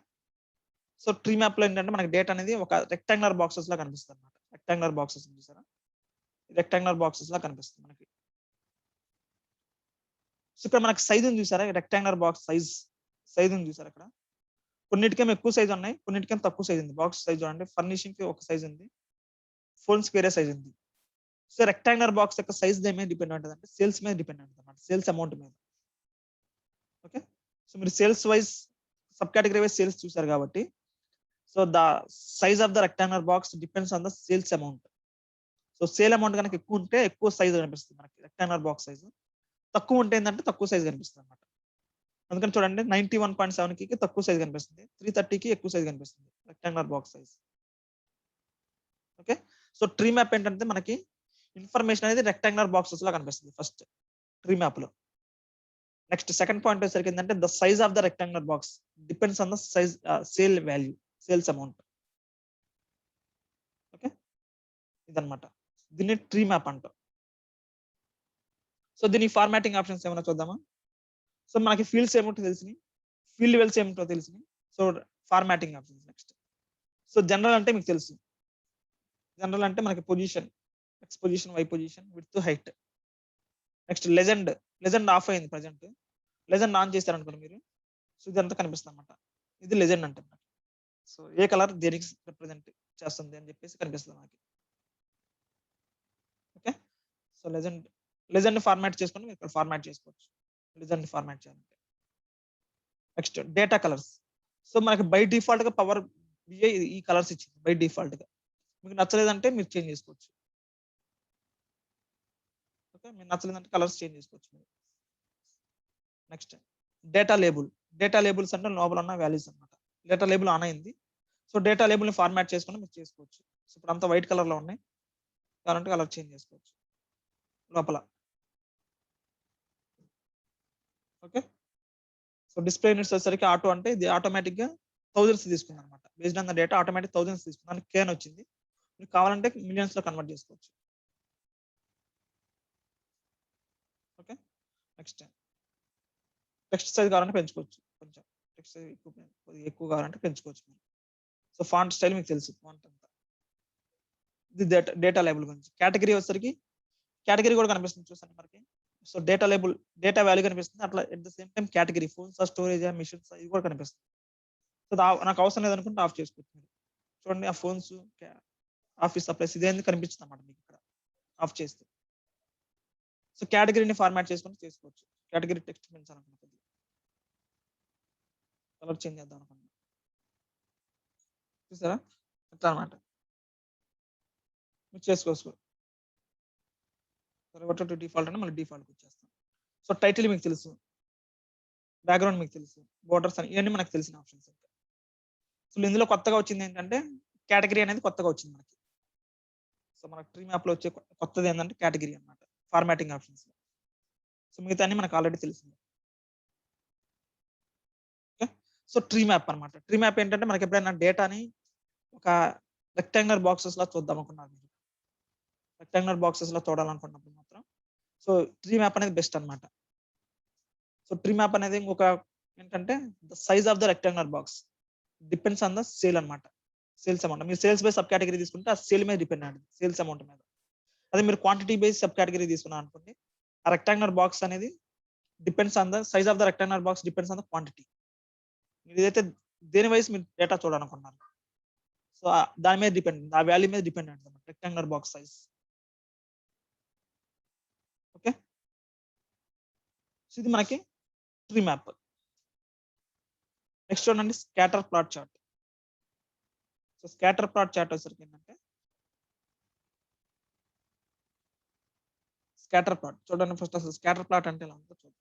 సో ట్రీ మ్యాప్‌లో ఏంటంటే మనకి డేటా అనేది ఒక రెక్టాంగులర్ బాక్సెస్‌లా కనిపిస్తదన్నమాట. రెక్టాంగులర్ బాక్సెస్ చూసారా? రెక్టాంగులర్ బాక్సెస్‌లా కనిపిస్తుంది మనకి. సో ఇక్కడ మనకి సైజ్ ఉంది చూసారా, రెక్టాంగులర్ బాక్స్ సైజ్ ఉంది చూసారా, ఇక్కడ కొన్నిటికేమో ఎక్కువ సైజ్ ఉన్నాయి, కొన్నిటికేమో తక్కువ సైజ్ ఉంది. బాక్స్ సైజ్ చూడండి, ఫర్నిషింగ్ కి ఒక సైజ్ ఉంది, ఫోన్స్ కి వేరే సైజ్ ఉంది. సో రెక్టాంగులర్ బాక్స్ యొక్క సైజ్ మీద డిపెండ్ ఉంటుంది, అంటే సేల్స్ మీద డిపెండ్ ఉంటుంది అన్నమాట, సేల్స్ అమౌంట్ మీద. ఓకే, సో మీరు sales wise sub category wise sales చూసారు కాబట్టి, so the size of the rectangular box depends on the sales amount. So sale amount కనుక ఎక్కువ ఉంటే ఎక్కువ సైజ్ కనిపిస్తుంది మనకి రెక్టాంగులర్ బాక్స్ సైజ్, తక్కువ ఉంటే ఏంటంటే తక్కువ సైజ్ కనిపిస్తుంది అనమాట. అందుకని చూడండి 91.7 కి తక్కువ సైజ్ కనిపిస్తుంది, 330కి ఎక్కువ సైజ్ కనిపిస్తుంది rectangular box size. Okay, so tree map ఏంటంటే మనకి ఇన్ఫర్మేషన్ అనేది రెక్టాంగులర్ బాక్సెస్ లో కనిపిస్తుంది ఫస్ట్ ట్రీ మ్యాప్ లో. నెక్స్ట్ సెకండ్ పాయింట్ వచ్చేసరికి ఏంటంటే the size of the rectangular box depends on the size sale value, sales amount. Okay, ఇదన్నమాట, దీన్ని ట్రీ మ్యాప్ అంటాం. సో దీని ఫార్మాటింగ్ ఆప్షన్స్ ఏమైనా చూద్దామా. సో మనకి ఫీల్డ్స్ ఏమిటో తెలిసినాయి, ఫీల్డ్ వెల్స్ ఏమిటో తెలిసినాయి. So formatting options next. So general అంటే మీకు తెలుసు, జనరల్ అంటే మనకి position, X position, Y position, width, height. Next legend off అయింది ప్రజెంట్, లెజెండ్ ఆన్ చేస్తారనుకోండి మీరు, సో ఇదంతా కనిపిస్తుంది అనమాట, ఇది లెజెండ్ అంటే. సో ఏ కలర్ దేనికి రిప్రజెంట్ చేస్తుంది అని చెప్పేసి కనిపిస్తుంది మనకి. ఓకే, సో లెజెండ్ ఫార్మాట్ చేసుకొని మీరు ఇక్కడ ఫార్మాట్ చేసుకోవచ్చు, లెజెండ్ ఫార్మాట్ చేయాలంటే. Next data colours. సో మనకి బై డిఫాల్ట్ గా పవర్ బిఐ ఈ కలర్స్ ఇచ్చింది బై డిఫాల్ట్ గా, మీకు నచ్చలేదంటే మీరు చేంజ్ చేసుకోవచ్చు. ఓకే, మీకు నచ్చలేదంటే కలర్స్ చేంజ్ చేసుకోవచ్చు మీరు. నెక్స్ట్ డేటా లేబుల్స్ అంటే లోపల ఉన్న వాల్యూస్ అన్నమాట. డేటా లేబుల్ ఆన్ అయింది, సో డేటా లేబుల్ ని ఫార్మాట్ చేసుకొని మీరు చేసుకోవచ్చు. సో ఇప్పుడు అంతా వైట్ కలర్ లో ఉన్నాయి, కావాలంటే కలర్ చేంజ్ చేసుకోవచ్చు లోపల. ఓకే, సో డిస్ప్లే యూనిట్స్ వచ్చేసరికి ఆటో అంటే ఇది ఆటోమేటిక్ గా థౌజండ్స్ తీసుకుంది అనమాట, based on the data automatic thousands తీసుకుంది, అని కేన్ వచ్చింది. మీకు కావాలంటే మిలియన్స్ లో కన్వర్ట్ చేసుకోవచ్చు. ఓకే, నెక్స్ట్ టెక్స్ట్ సైజ్ కావాలంటే పెంచుకోవచ్చు, కొంచెం టెక్స్ట్ సైజ్ ఎక్కువ కావాలంటే పెంచుకోవచ్చు. సో ఫాంట్ స్టైల్ మీకు తెలుసు, ఫాంట్ అంతా. ఇది డేటా లేబుల్ గురించి. కేటగిరీ వచ్చేసరికి కేటగిరీ కూడా కనిపిస్తుంది చూసాను మనకి. So data label, data value కనిపిస్తుంది, అట్లా at the same time category, phones, storage, machines, ఇది కూడా కనిపిస్తుంది. సో నాకు అవసరం లేదనుకుంటే ఆఫ్ చేసుకోవచ్చు. చూడండి ఆ ఫోన్స్, ఆఫీస్ సప్లైస్ ఇదేంది కనిపిస్తుంది అన్నమాట మీకు ఇక్కడ ఆఫ్ చేస్తే. సో కేటగిరీని ఫార్మాట్ చేసుకొని చేసుకోవచ్చు. కేటగిరీ టెక్స్ట్ పెంచాలనుకుంటుంది, కలర్ చేంజ్ చేద్దాం అనుకుంటున్నా, చూసారా ఎట్లా అనమాట మీరు చేసుకోవచ్చు. డిఫాల్ట్ అంటే మళ్ళీ డిఫాల్ట్ వచ్చేస్తాం. సో టైటిల్ మీకు తెలుసు, బ్యాక్గ్రౌండ్ మీకు తెలుసు, బోర్డర్స్ అని ఇవన్నీ మనకు తెలిసిన ఆప్షన్స్. సో ఇందులో కొత్తగా వచ్చింది ఏంటంటే కేటగిరీ అనేది కొత్తగా వచ్చింది మనకి. సో మన ట్రీ మ్యాప్ లో వచ్చే కొత్తది ఏంటంటే కేటగిరీ అన్నమాట, ఫార్మాటింగ్ ఆప్షన్స్. సో మిగతా అన్ని మనకు ఆల్రెడీ తెలిసింది. ఓకే, సో ట్రీ మ్యాప్ అన్నమాట. ట్రీ మ్యాప్ ఏంటంటే మనకి ఎప్పుడైనా డేటాని ఒక రెక్టాంగులర్ బాక్సెస్ లా చూద్దాం అనుకున్నారు మీరు, రెక్టాంగులర్ బాక్సెస్ లో చూడాలనుకున్నప్పుడు మాత్రం సో ట్రీ మ్యాప్ అనేది బెస్ట్ అన్నమాట. సో ట్రీ మ్యాప్ అనేది ఇంకొక ఏంటంటే the size of the rectangular box depends on the sale అన్నమాట, సేల్స్ అమౌంట్. మీరు సేల్స్ బై సబ్ కేటగిరీ తీసుకుంటే ఆ సేల్ మీద డిపెండ్ అయ్యింది, సేల్స్ అమౌంట్ మీద. అదే మీరు క్వాంటిటీ బేస్ సబ్ కేటగిరీ తీసుకున్నారు అనుకోండి, ఆ రెక్టాంగులర్ బాక్స్ అనేది depends on the size of the rectangular box depends on the quantity. మీరు ఏదైతే దేని వైస్ మీరు డేటా చూడాలనుకున్నారు, సో దాని మీద డిపెండ్, ఆ వాల్యూ మీద డిపెండ్ అయ్యింది rectangular box size. Okay, so ఇది మనకి ట్రీ మ్యాప్. నెక్స్ట్ చూడండి scatter plot chart. So scatter plot chart వచ్చేసరికి ఏంటంటే స్కాటర్ ప్లాట్ చూడండి. ఫస్ట్ అసలు స్కాటర్ ప్లాట్ అంటే ఎలా ఉందో చూద్దాం.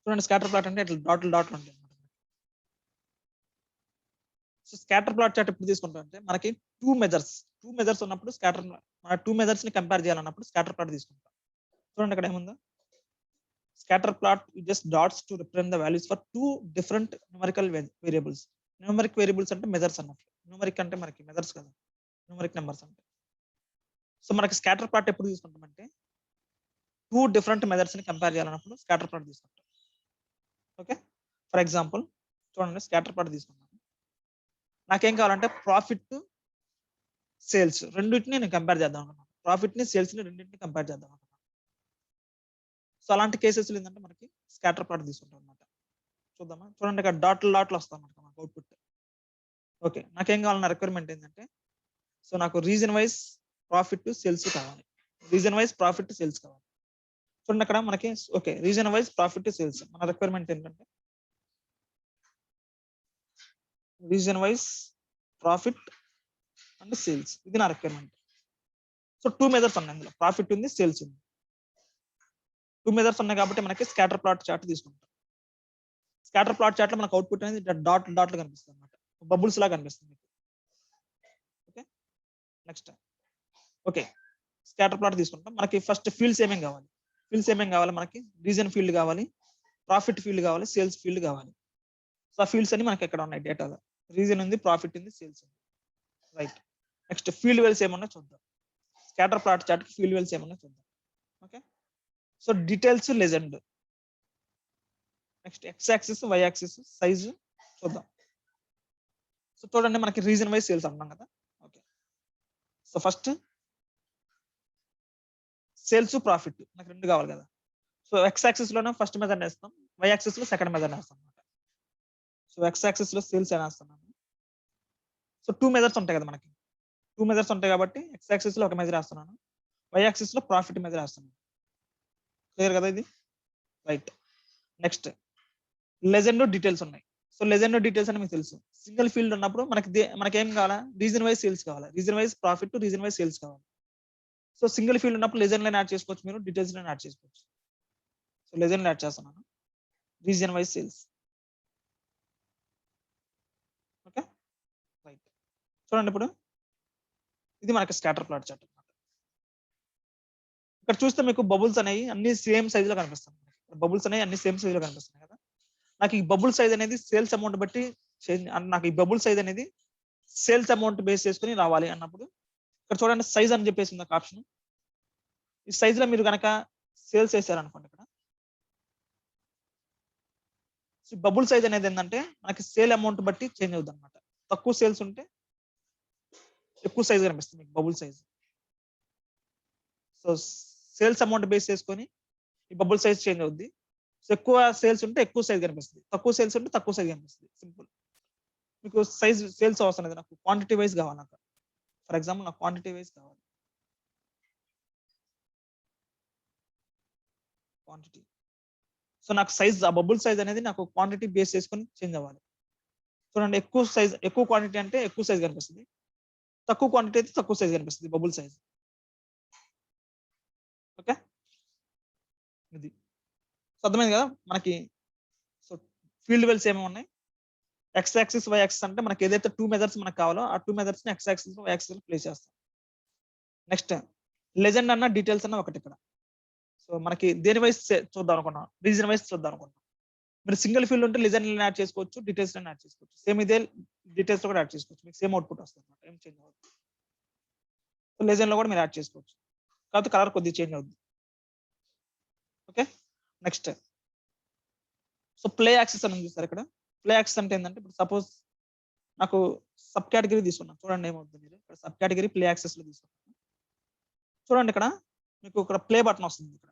చూడండి స్కాటర్ ప్లాట్ అంటే ఇట్లా డాట్లు ఉంటాయి అన్నమాట. సో స్కాటర్ ప్లాట్ చార్ట్ ఎప్పుడు తీసుకుంటాం అంటే మనకి టూ మెజర్స్ ఉన్నప్పుడు స్కాటర్, మన టూ మెజర్స్ ని కంపేర్ చేయాలన్నప్పుడు స్కాటర్ ప్లాట్ తీసుకుంటాం. చూడండి ఇక్కడ ఏముందో, scatter plot just dots to represent the values for two different numerical variables. Numeric variables అంటే మెజర్స్ అన్నట్లు, న్యూమరిక్ అంటే మనకి మెజర్స్ కదా, న్యూమరిక్ నెంబర్స్ అంటే. సో మనకి స్కాటర్ ప్లాట్ ఎప్పుడు తీసుకుంటామంటే టూ డిఫరెంట్ మెజర్స్ ని కంపేర్ చేయాలన్నప్పుడు స్కాటర్ ప్లాట్ తీసుకుంటాం. ఓకే, ఫర్ ఎగ్జాంపుల్ చూడండి స్కాటర్ ప్లాట్ తీసుకుంటాను. నాకేం కావాలంటే ప్రాఫిట్, సేల్స్ రెండింటిని నేను కంపేర్ చేద్దాం అనుకున్నాను, ప్రాఫిట్ ని సేల్స్ ని రెండింటిని కంపేర్ చేద్దాం అనుకున్నాను. సో అలాంటి కేసెస్లో ఏంటంటే మనకి స్కాటర్ ప్లాట్ తీసుకుంటాం అనమాట. చూద్దామా? చూడండి ఇక్కడ డాట్లు వస్తాయి మనకి మనకు అవుట్‌పుట్. ఓకే. నాకేం కావాలి నా రిక్వైర్మెంట్ ఏంటంటే సో నాకు రీజన్ వైస్ ప్రాఫిట్, సేల్స్ కావాలి. రీజన్ వైస్ ప్రాఫిట్, సేల్స్ కావాలి. చూడండి అక్కడ మనకి okay. Region wise profit, sales మన రిక్వైర్మెంట్ ఏంటంటే region wise profit and sales ఇది నా రిక్వైర్మెంట్. సో 2 మెథడ్స్ ఉన్నాయి ఇందులో. ప్రాఫిట్ ఉంది, సేల్స్ ఉంది. 2 మెథడ్స్ ఉన్నాయి కాబట్టి మనకి స్కాటర్ ప్లాట్ చార్ట్ తీసుకుంటాం. స్కాటర్ ప్లాట్ చార్ట్ లో మనకు అవుట్పుట్ అనేది డాట్లు కనిపిస్తుంది అనమాట. బబుల్స్ లాగా కనిపిస్తుంది మీకు. Okay. Next okay. Scatter plot తీసుకుంటాం. మనకి ఫస్ట్ ఫీల్డ్స్ ఏమేం కావాలి? మనకి రీజన్ ఫీల్డ్ కావాలి, ప్రాఫిట్ ఫీల్డ్ కావాలి, సేల్స్ ఫీల్డ్ కావాలి. సో ఆ ఫీల్డ్స్ అన్ని మనకి ఎక్కడ ఉన్నాయి డేటాలో. రీజన్ ఉంది, ప్రాఫిట్ ఉంది, సేల్స్ ఉంది. రైట్. నెక్స్ట్ ఫీల్డ్ వెల్స్ ఏమన్నా చూద్దాం. స్కాటర్ ప్లాట్ చార్ట్ కి ఫీల్డ్ వెల్స్ ఏమన్నా చూద్దాం. Okay. So details, legend. Next x axis, y axis, size చూద్దాం. సో చూడండి మనకి రీజన్ వైజ్ సేల్స్ అంటున్నాం కదా. Okay. So first sales, profit నాకు రెండు కావాలి కదా. సో ఎక్స్ యాక్సిస్ లోనే ఫస్ట్ మెథడ్ వేస్తాం, వై యాక్సిస్ లో సెకండ్ మెథడ్ వేస్తాం అనమాట. సో ఎక్స్ యాక్సిస్ లో సేల్స్ అని వేస్తున్నాను. సో 2 మెథడ్స్ ఉంటాయి కదా మనకి. 2 మెథడ్స్ ఉంటాయి కాబట్టి ఎక్స్ యాక్సిస్ లో ఒక మెజర్ వేస్తున్నాను, వై యాక్సిస్ లో ప్రాఫిట్ మెజర్ వేస్తున్నాను. క్లియర్ కదా ఇది? రైట్. నెక్స్ట్ లెజెండ్ డీటెయిల్స్ ఉన్నాయి. సో లెజెండ్ డీటెయిల్స్ అని మీకు తెలుసు. సింగిల్ ఫీల్డ్ ఉన్నప్పుడు మనకి ఏం కావాలా? రీజన్ వైజ్ సేల్స్ కావాలి, reason wise profit, reason wise sales కావాలి. సో సింగిల్ ఫీల్డ్ ఉన్నప్పుడు లెజెండ్ లైన్ యాడ్ చేసుకోవచ్చు, మీరు డీటెయిల్స్ లైన్ యాడ్ చేసుకోవచ్చు. సో లెజెండ్ యాడ్ చేస్తున్నాను, reason wise sales. Okay. Right. చూడండి ఇప్పుడు ఇది మనకి స్కాటర్ ప్లాట్ చార్ట్ అన్నమాట. ఇక్కడ చూస్తే మీకు బబుల్స్ అనేవి అన్ని సేమ్ సైజ్ లో కనిపిస్తాయి. బబుల్స్ అనేవి అన్ని సేమ్ సైజ్ లో కనిపిస్తున్నాయి కదా. నాకు ఈ బబుల్ సైజ్ అనేది సేల్స్ అమౌంట్ బట్టి నాకు ఈ బబుల్ సైజ్ అనేది సేల్స్ అమౌంట్ బేస్ చేసుకుని రావాలి అన్నప్పుడు ఇక్కడ చూడండి సైజ్ అని చెప్పేసి ఉంది ఒక ఆప్షన్. ఈ సైజ్ లో మీరు కనుక సేల్స్ వేసారనుకోండి ఇక్కడ బబుల్ సైజ్ అనేది ఏంటంటే మనకి సేల్ అమౌంట్ బట్టి చేంజ్ అవుతుంది అనమాట. తక్కువ సేల్స్ ఉంటే ఎక్కువ సైజ్ కనిపిస్తుంది మీకు bubble size. So sales amount base చేసుకొని ఈ బబుల్ సైజ్ చేంజ్ అవుద్ది. సో ఎక్కువ సేల్స్ ఉంటే ఎక్కువ సైజ్ కనిపిస్తుంది, తక్కువ సేల్స్ ఉంటే తక్కువ సైజ్ కనిపిస్తుంది. సింపుల్. మీకు సైజ్ సేల్స్ అవసరం లేదు, నాకు క్వాంటిటీ వైజ్ కావాలి. నాకు ఫర్ ఎగ్జాంపుల్ నాకు క్వాంటిటీ వైజ్ కావాలి. క్వాంటిటీ. సో నాకు సైజ్ ఆ బబుల్ సైజ్ అనేది నాకు క్వాంటిటీ బేస్ చేసుకొని చేంజ్ అవ్వాలి. చూడండి ఎక్కువ సైజ్ ఎక్కువ క్వాంటిటీ అంటే ఎక్కువ సైజ్ కనిపిస్తుంది, తక్కువ క్వాంటిటీ అయితే తక్కువ సైజ్ కనిపిస్తుంది బబుల్ సైజ్. ఓకే. ఇది అర్థమైంది కదా మనకి. సో ఫీల్డ్ వెల్స్ ఏమేమి ఉన్నాయి? ఎక్స్ యాక్సిస్, వై యాక్సిస్ అంటే మనకి ఏదైతే 2 మెథడ్స్ మనకు కావాలో ఆ 2 మెథడ్స్ ని x axis, y axis place చేస్తాం. నెక్స్ట్ లెజెండ్ అన్న డీటెయిల్స్ అన్న ఒకటి ఇక్కడ. సో మనకి దేని వైస్ చూద్దాం అనుకున్నాం, రీజన్ వైస్ చూద్దాం అనుకున్నాం. మీరు సింగిల్ ఫీల్డ్ ఉంటే లెజెండ్ యాడ్ చేసుకోవచ్చు, డీటెయిల్స్ యాడ్ చేసుకోవచ్చు. సేమ్ ఇదే డీటెయిల్స్ లో కూడా యాడ్ చేసుకోవచ్చు, మీకు సేమ్ అవుట్పుట్ వస్తుంది అనమాట, ఏం చేంజ్ అవుతుంది. సో లెజెండ్ లో కూడా మీరు యాడ్ చేసుకోవచ్చు, కాకపోతే కలర్ కొద్దిగా చేంజ్ అవుతుంది. Okay. Next so play axis అని చూస్తారు ఇక్కడ. ప్లే యాక్సిస్ అంటే ఏంటంటే ఇప్పుడు సపోజ్ నాకు సబ్ కేటగిరీ తీసుకున్నాను. చూడండి ఏమవుతుంది, మీరు ఇక్కడ సబ్ కేటగిరీ ప్లే యాక్సిస్ లో తీసుకున్నాను. చూడండి ఇక్కడ మీకు ఇక్కడ ప్లే బటన్ వస్తుంది. ఇక్కడ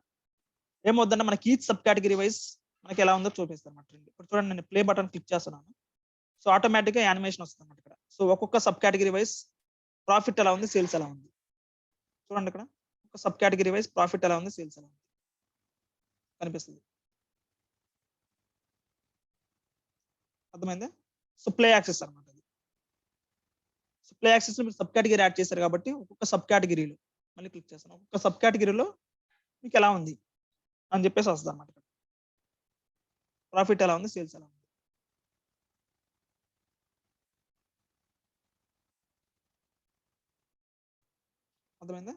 ఏమవుతుందంటే మనకి ఈచ్ సబ్ కేటగిరీ వైజ్ మనకి ఎలా ఉందో చూపిస్తారు అన్నమాట. ఇప్పుడు చూడండి నేను ప్లే బటన్ క్లిక్ చేస్తున్నాను. సో ఆటోమేటిక్ గా యానిమేషన్ వస్తుంది అన్నమాట ఇక్కడ. సో ఒక్కొక్క సబ్ కేటగిరీ వైజ్ ప్రాఫిట్ ఎలా ఉంది, సేల్స్ ఎలా ఉంది చూడండి. ఇక్కడ ఒక సబ్ కేటగిరీ వైజ్ ప్రాఫిట్ ఎలా ఉంది, సేల్స్ ఎలా ఉంది కనిపిస్తుంది. అర్థమైందా? సో ప్లే యాక్సెస్ అనమాట. సో ప్లే యాక్సెస్ లో మీరు సబ్ కేటగిరీ యాడ్ చేశారు కాబట్టి ఒక్కొక్క సబ్ కేటగిరీలో మళ్ళీ క్లిక్ చేస్తాను. ఒక్కొక్క సబ్ కేటగిరీలో మీకు ఎలా ఉంది అని చెప్పేసి వస్తుంది అనమాట. ప్రాఫిట్ ఎలా ఉంది, సేల్స్ ఎలా ఉంది. అర్థమైందా?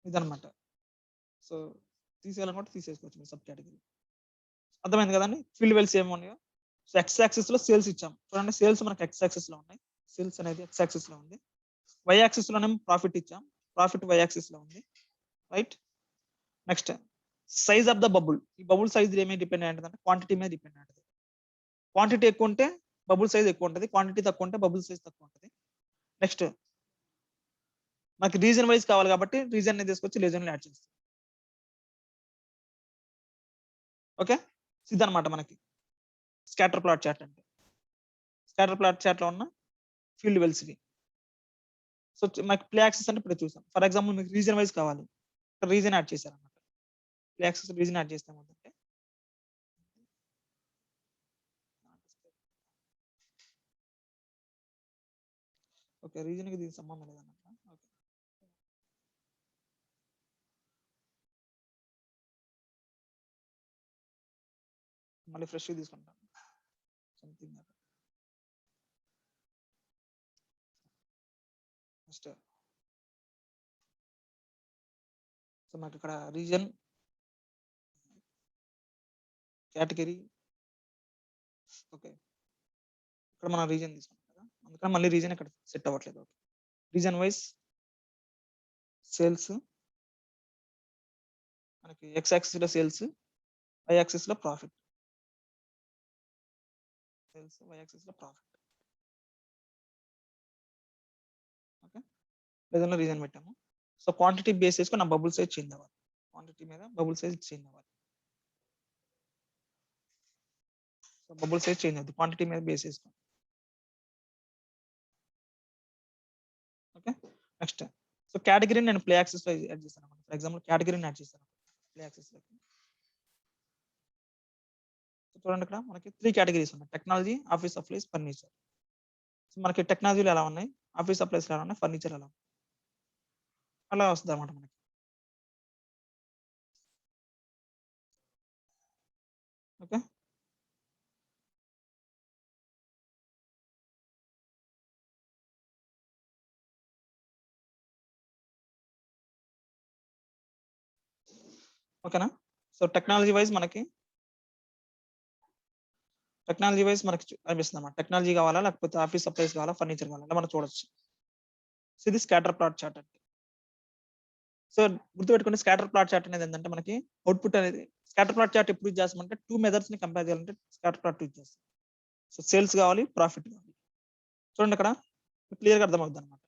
ఇదనమాట. సో తీసేయాలనుకుంటే తీసేసుకోవచ్చు మీరు సబ్ కేటగిరీ. అర్థమైంది కదండి. ఫీల్డ్ వెల్స్ ఏమి ఉన్నాయో. సో ఎక్స్ యాక్సిస్ లో సేల్స్ ఇచ్చాం. చూడండి సేల్స్ మనకి ఎక్స్ యాక్సిస్ లో ఉన్నాయి. సేల్స్ అనేది ఎక్స్ యాక్సిస్ లో ఉంది. వై యాక్సిస్ లోనే ప్రాఫిట్ ఇచ్చాం. ప్రాఫిట్ వై యాక్సిస్ లో ఉంది. Right. Next size of the bubble. ఈ బబుల్ సైజ్ ఏమి డిపెండ్ అయ్యి ఉంటుంది అంటే క్వాంటిటీ మీద డిపెండ్ అయ్యి ఉంటుంది. క్వాంటిటీ ఎక్కువ ఉంటే బబుల్ సైజ్ ఎక్కువ ఉంటుంది, క్వాంటిటీ తక్కువ ఉంటే బబుల్ సైజ్ తక్కువ ఉంటుంది. నెక్స్ట్ మనకి రీజన్ వైజ్ కావాలి కాబట్టి రీజన్ ని తీసుకొచ్చి లెజెండ్ యాడ్ చేస్తాం. ఓకే, ఇదన్నమాట మనకి స్కాటర్ ప్లాట్ చార్ట్ అంటే. స్కాటర్ ప్లాట్ చార్ట్ లో ఉన్న ఫీల్డ్ వెల్స్ ఇవి. సో మనకి ప్లే యాక్సెస్ అంటే ఇప్పుడు చూసాం. ఫర్ ఎగ్జాంపుల్ మీకు రీజన్ వైజ్ కావాలి, రీజన్ యాడ్ చేశారన్నమాట. ప్లే యాక్సెస్ రీజన్ యాడ్ చేస్తే ఏమవుతుందంటే ఓకే, రీజన్ కి దీనికి సంబంధం లేదన్నమాట. ఓకే, మళ్ళీ ఫ్రెష్ తీసుకుంటాను సంథింగ్. ఫస్ట్ సో మనకి ఇక్కడ రీజన్, కేటగిరీ, ఓకే, ఇక్కడ మనం రీజన్ తీసుకుంటాం కదా, అందుకని మళ్ళీ రీజన్ ఇక్కడ సెట్ అవ్వట్లేదు. ఓకే, రీజన్ వైజ్ సేల్స్, మనకి ఎక్స్ యాక్సిస్ లో సేల్స్, వై యాక్సిస్ లో ప్రాఫిట్. సేల్స్ వై యాక్సిస్ లో ప్రాఫిట్. ఓకే, రీజన్ లో రీజన్ పెట్టాము. సో క్వాంటిటీ బేస్ చేసుకొని నా బబుల్ సైజ్ చేంజ్ అవ్వాలి. క్వాంటిటీ మీద బబుల్ సైజ్ చేంజ్ అవ్వాలి. సో బబుల్ సైజ్ చేంజ్ అవుతుంది క్వాంటిటీ మీద బేస్ చేసుకొని. ఓకే, నెక్స్ట్ సో కేటగిరీని నేను ప్లే యాక్సెస్ లో యాడ్ చేస్తాను. ఫర్ ఎగ్జాంపుల్ కేటగిరీని యాడ్ చేస్తాను ప్లే యాక్సెస్ లో. చూడండి ఇక్కడ మనకి 3 కేటగిరీస్ ఉన్నాయి: technology, office supplies, furniture. So మనకి టెక్నాలజీలు ఎలా ఉన్నాయి, ఆఫీస్ సప్లైస్ ఎలా ఉన్నాయి, ఫర్నిచర్ ఎలా ఉన్నాయి, అలా వస్తుంది అనమాట మనకి. ఓకే, ఓకేనా. సో టెక్నాలజీ వైజ్ మనకి అనిపిస్తుంది అన్నమాట. టెక్నాలజీ కావాలా, లేకపోతే ఆఫీస్ సప్లైస్ కావాలా, ఫర్నిచర్ కావాలా, మనం చూడొచ్చు. సో ఇది స్కాటర్ ప్లాట్ చార్ట్ అంటే. సో గుర్తుపెట్టుకుని స్కాటర్ ప్లాట్ చార్ట్ అనేది ఏంటంటే మనకి అవుట్పుట్ అనేది, స్కాటర్ ప్లాట్ చార్ట్ ఎప్పుడు యూజ్ చేస్తామంటే 2 మెథడ్స్ ని కంపేర్ చేయాలంటే స్కాటర్ ప్లాట్ యూజ్ చేస్తాం. సో సేల్స్ కావాలి, ప్రాఫిట్ కావాలి. చూడండి ఇక్కడ క్లియర్ గా అర్థమవుతుంది అనమాట.